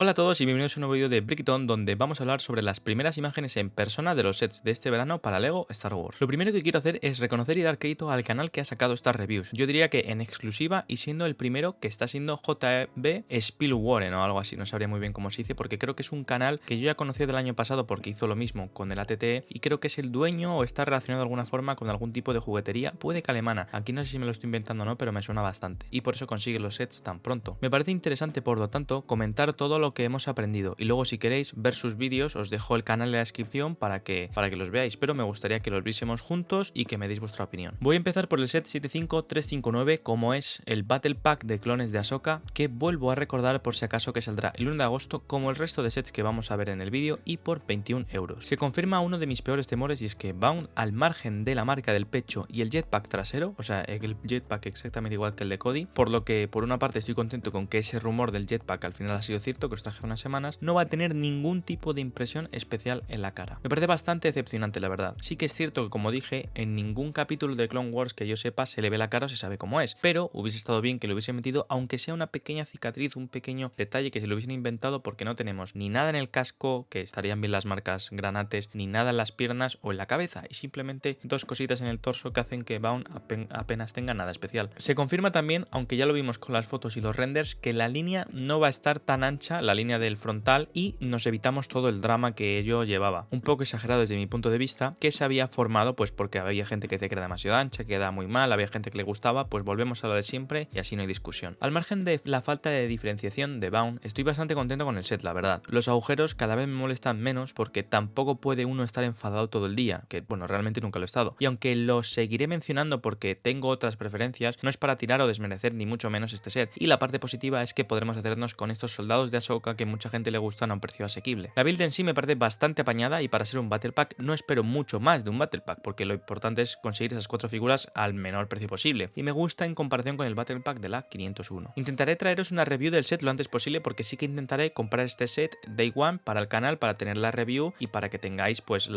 Hola a todos y bienvenidos a un nuevo vídeo de Brickton donde vamos a hablar sobre las primeras imágenes en persona de los sets de este verano para LEGO Star Wars. Lo primero que quiero hacer es reconocer y dar crédito al canal que ha sacado estas reviews. Yo diría que en exclusiva y siendo el primero que está siendo JB Spielwarren o algo así, no sabría muy bien cómo se dice porque creo que es un canal que yo ya conocí del año pasado porque hizo lo mismo con el ATT y creo que es el dueño o está relacionado de alguna forma con algún tipo de juguetería, puede que alemana. Aquí no sé si me lo estoy inventando o no, pero me suena bastante y por eso consigue los sets tan pronto. Me parece interesante por lo tanto comentar todo lo que hemos aprendido y luego si queréis ver sus vídeos os dejo el canal en la descripción para que los veáis, pero me gustaría que los viésemos juntos y que me deis vuestra opinión. Voy a empezar por el set 75359 como es el Battle Pack de clones de Ahsoka, que vuelvo a recordar por si acaso que saldrá el 1 de agosto como el resto de sets que vamos a ver en el vídeo y por 21 euros. Se confirma uno de mis peores temores y es que Vaughn, al margen de la marca del pecho y el jetpack trasero, o sea el jetpack exactamente igual que el de Cody, por lo que por una parte estoy contento con que ese rumor del jetpack al final ha sido cierto, que os traje unas semanas, no va a tener ningún tipo de impresión especial en la cara. Me parece bastante decepcionante la verdad. Sí que es cierto que como dije, en ningún capítulo de Clone Wars que yo sepa se le ve la cara o se sabe cómo es, pero hubiese estado bien que lo hubiese metido aunque sea una pequeña cicatriz, un pequeño detalle que se lo hubiesen inventado porque no tenemos ni nada en el casco, que estarían bien las marcas granates, ni nada en las piernas o en la cabeza y simplemente dos cositas en el torso que hacen que Vaughn apenas tenga nada especial. Se confirma también, aunque ya lo vimos con las fotos y los renders, que la línea no va a estar tan ancha, la línea del frontal, y nos evitamos todo el drama que ello llevaba. Un poco exagerado desde mi punto de vista, que se había formado pues porque había gente que decía que era demasiado ancha, que quedaba muy mal, había gente que le gustaba, pues volvemos a lo de siempre y así no hay discusión. Al margen de la falta de diferenciación de Vaughn, estoy bastante contento con el set, la verdad. Los agujeros cada vez me molestan menos porque tampoco puede uno estar enfadado todo el día, que bueno, realmente nunca lo he estado. Y aunque lo seguiré mencionando porque tengo otras preferencias, no es para tirar o desmerecer ni mucho menos este set. Y la parte positiva es que podremos hacernos con estos soldados de Ahsoka que mucha gente le gustan a un precio asequible. La build en sí me parece bastante apañada y para ser un Battle Pack no espero mucho más de un Battle Pack porque lo importante es conseguir esas 4 figuras al menor precio posible y me gusta en comparación con el Battle Pack de la 501. Intentaré traeros una review del set lo antes posible porque sí que intentaré comprar este set Day One para el canal para tener la review y para que tengáis pues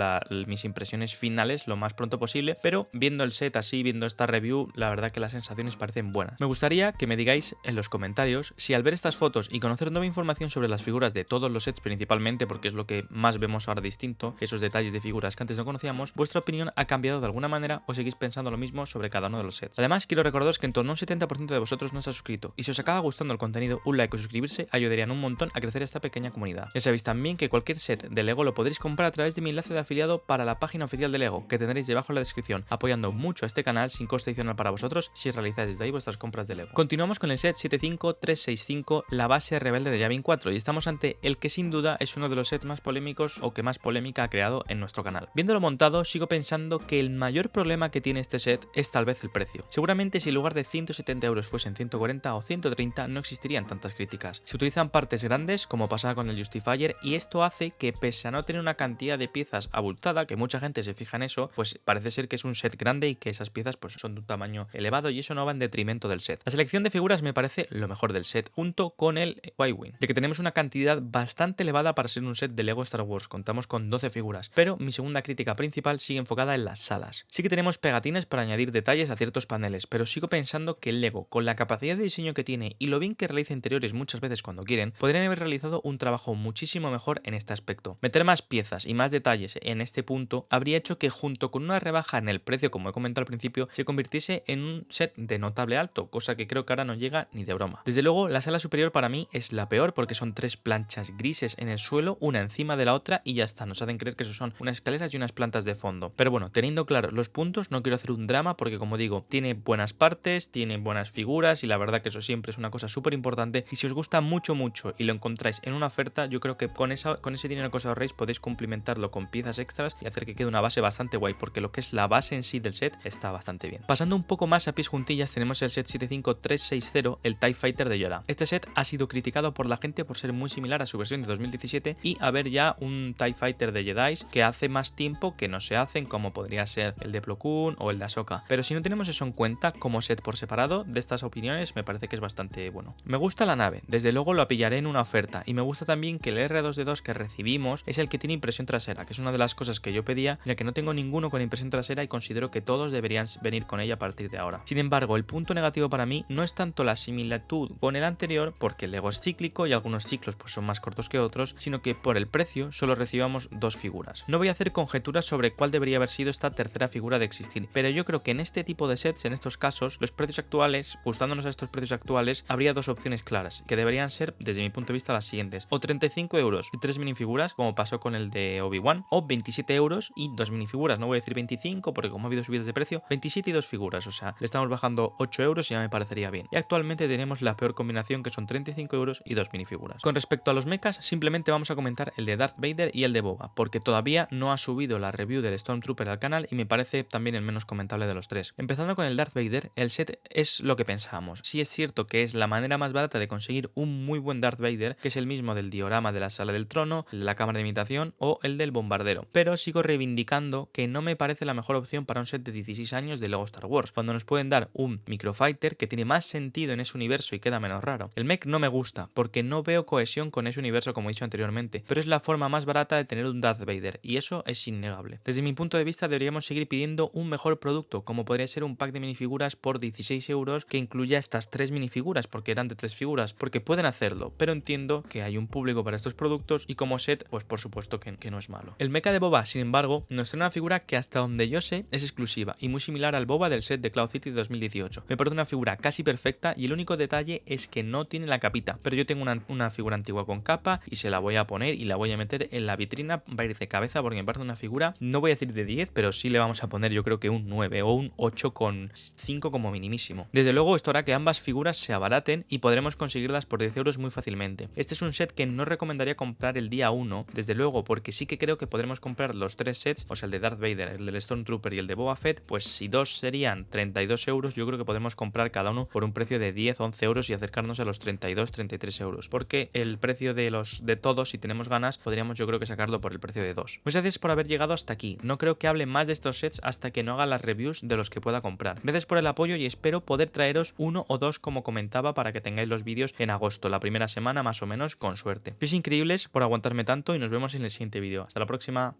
mis impresiones finales lo más pronto posible, pero viendo el set así, viendo esta review, la verdad que las sensaciones parecen buenas. Me gustaría que me digáis en los comentarios si al ver estas fotos y conocer nueva información sobre las figuras de todos los sets principalmente, porque es lo que más vemos ahora distinto, esos detalles de figuras que antes no conocíamos, vuestra opinión ha cambiado de alguna manera o seguís pensando lo mismo sobre cada uno de los sets. Además, quiero recordaros que en torno a un 70% de vosotros no está suscrito y si os acaba gustando el contenido, un like o suscribirse ayudarían un montón a crecer esta pequeña comunidad. Ya sabéis también que cualquier set de LEGO lo podréis comprar a través de mi enlace de afiliado para la página oficial de LEGO, que tendréis debajo en la descripción, apoyando mucho a este canal sin coste adicional para vosotros si realizáis desde ahí vuestras compras de LEGO. Continuamos con el set 75365, la base rebelde de Yavin 4, y estamos ante el que sin duda es uno de los sets más polémicos o que más polémica ha creado en nuestro canal. Viéndolo montado, sigo pensando que el mayor problema que tiene este set es tal vez el precio. Seguramente si en lugar de 170 euros fuesen 140 o 130 no existirían tantas críticas. Se utilizan partes grandes como pasaba con el Justifier y esto hace que pese a no tener una cantidad de piezas abultada, que mucha gente se fija en eso, pues parece ser que es un set grande y que esas piezas pues son de un tamaño elevado y eso no va en detrimento del set. La selección de figuras me parece lo mejor del set, junto con el Y-Wing, de que tenemos una cantidad bastante elevada para ser un set de LEGO Star Wars, contamos con 12 figuras, pero mi segunda crítica principal sigue enfocada en las salas. Sí que tenemos pegatines para añadir detalles a ciertos paneles, pero sigo pensando que el LEGO, con la capacidad de diseño que tiene y lo bien que realiza interiores muchas veces cuando quieren, podrían haber realizado un trabajo muchísimo mejor en este aspecto. Meter más piezas y más detalles en este punto habría hecho que junto con una rebaja en el precio, como he comentado al principio, se convirtiese en un set de notable alto, cosa que creo que ahora no llega ni de broma. Desde luego, la sala superior para mí es la peor porque son 3 planchas grises en el suelo, una encima de la otra y ya está, nos hacen creer que eso son unas escaleras y unas plantas de fondo. Pero bueno, teniendo claros los puntos, no quiero hacer un drama porque como digo, tiene buenas partes, tiene buenas figuras y la verdad que eso siempre es una cosa súper importante y si os gusta mucho y lo encontráis en una oferta, yo creo que con ese dinero que os ahorréis podéis complementarlo con piezas extras y hacer que quede una base bastante guay porque lo que es la base en sí del set está bastante bien. Pasando un poco más a pies juntillas tenemos el set 75360, el TIE Fighter de Yoda. Este set ha sido criticado por la gente por ser muy similar a su versión de 2017 y haber ya un TIE Fighter de Jedi que hace más tiempo que no se hacen, como podría ser el de Plo Koon o el de Ahsoka. Pero si no tenemos eso en cuenta como set por separado, de estas opiniones me parece que es bastante bueno. Me gusta la nave, desde luego lo pillaré en una oferta y me gusta también que el R2D2 que recibimos es el que tiene impresión trasera, que es una de las cosas que yo pedía, ya que no tengo ninguno con impresión trasera y considero que todos deberían venir con ella a partir de ahora. Sin embargo, el punto negativo para mí no es tanto la similitud con el anterior, porque el LEGO es cíclico y algunos algunos ciclos pues son más cortos que otros, sino que por el precio solo recibamos 2 figuras. No voy a hacer conjeturas sobre cuál debería haber sido esta tercera figura de existir, pero yo creo que en este tipo de sets, en estos casos, los precios actuales, ajustándonos a estos precios actuales, habría dos opciones claras, que deberían ser, desde mi punto de vista, las siguientes: o 35 euros y 3 minifiguras, como pasó con el de Obi-Wan, o 27 euros y 2 minifiguras. No voy a decir 25 porque como ha habido subidas de precio, 27 y 2 figuras, o sea, le estamos bajando 8 euros y ya me parecería bien. Y actualmente tenemos la peor combinación, que son 35 euros y 2 minifiguras. Con respecto a los mechas, simplemente vamos a comentar el de Darth Vader y el de Boba, porque todavía no ha subido la review del Stormtrooper al canal y me parece también el menos comentable de los tres. Empezando con el Darth Vader, el set es lo que pensábamos. Sí es cierto que es la manera más barata de conseguir un muy buen Darth Vader, que es el mismo del diorama de la Sala del Trono, el de la cámara de imitación o el del bombardero, pero sigo reivindicando que no me parece la mejor opción para un set de 16 años de Lego Star Wars, cuando nos pueden dar un Microfighter que tiene más sentido en ese universo y queda menos raro. El mech no me gusta porque no veo cohesión con ese universo, como he dicho anteriormente, pero es la forma más barata de tener un Darth Vader y eso es innegable. Desde mi punto de vista deberíamos seguir pidiendo un mejor producto, como podría ser un pack de minifiguras por 16 euros que incluya estas 3 minifiguras, porque eran de 3 figuras, porque pueden hacerlo, pero entiendo que hay un público para estos productos y como set, pues por supuesto que no es malo. El mecha de Boba, sin embargo, nos trae una figura que hasta donde yo sé es exclusiva y muy similar al Boba del set de Cloud City de 2018. Me parece una figura casi perfecta y el único detalle es que no tiene la capita, pero yo tengo una figura antigua con capa y se la voy a poner y la voy a meter en la vitrina, va a ir de cabeza porque me parece una figura, no voy a decir de 10, pero sí le vamos a poner yo creo que un 9 o un 8,5 como minimísimo. Desde luego esto hará que ambas figuras se abaraten y podremos conseguirlas por 10 euros muy fácilmente. Este es un set que no recomendaría comprar el día 1, desde luego, porque sí que creo que podremos comprar los 3 sets, o sea el de Darth Vader, el del Stormtrooper y el de Boba Fett, pues si dos serían 32 euros, yo creo que podemos comprar cada uno por un precio de 10 o 11 euros y acercarnos a los 32-33 euros, porque el precio de todos, si tenemos ganas, podríamos yo creo que sacarlo por el precio de 2. Muchas gracias por haber llegado hasta aquí. No creo que hable más de estos sets hasta que no haga las reviews de los que pueda comprar. Gracias por el apoyo y espero poder traeros uno o dos, como comentaba, para que tengáis los vídeos en agosto, la primera semana más o menos, con suerte. Sois increíbles por aguantarme tanto y nos vemos en el siguiente vídeo. Hasta la próxima.